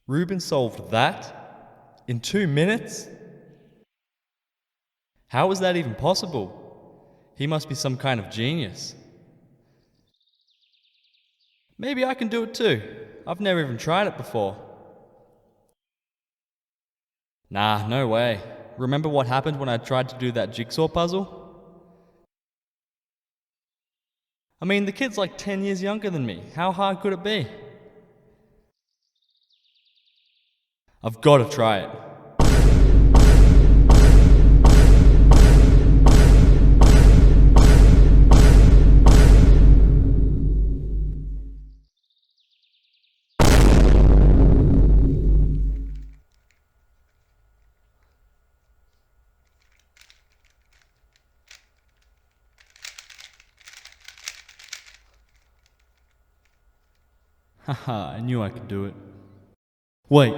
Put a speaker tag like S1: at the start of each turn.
S1: Ruben solved that in 2 minutes? How is that even possible? He must be some kind of genius. Maybe I can do it too. I've never even tried it before. Nah, no way. Remember what happened when I tried to do that jigsaw puzzle? I mean, the kid's like 10 years younger than me. How hard could it be? I've got to try it. Haha, I knew I could do it. Wait,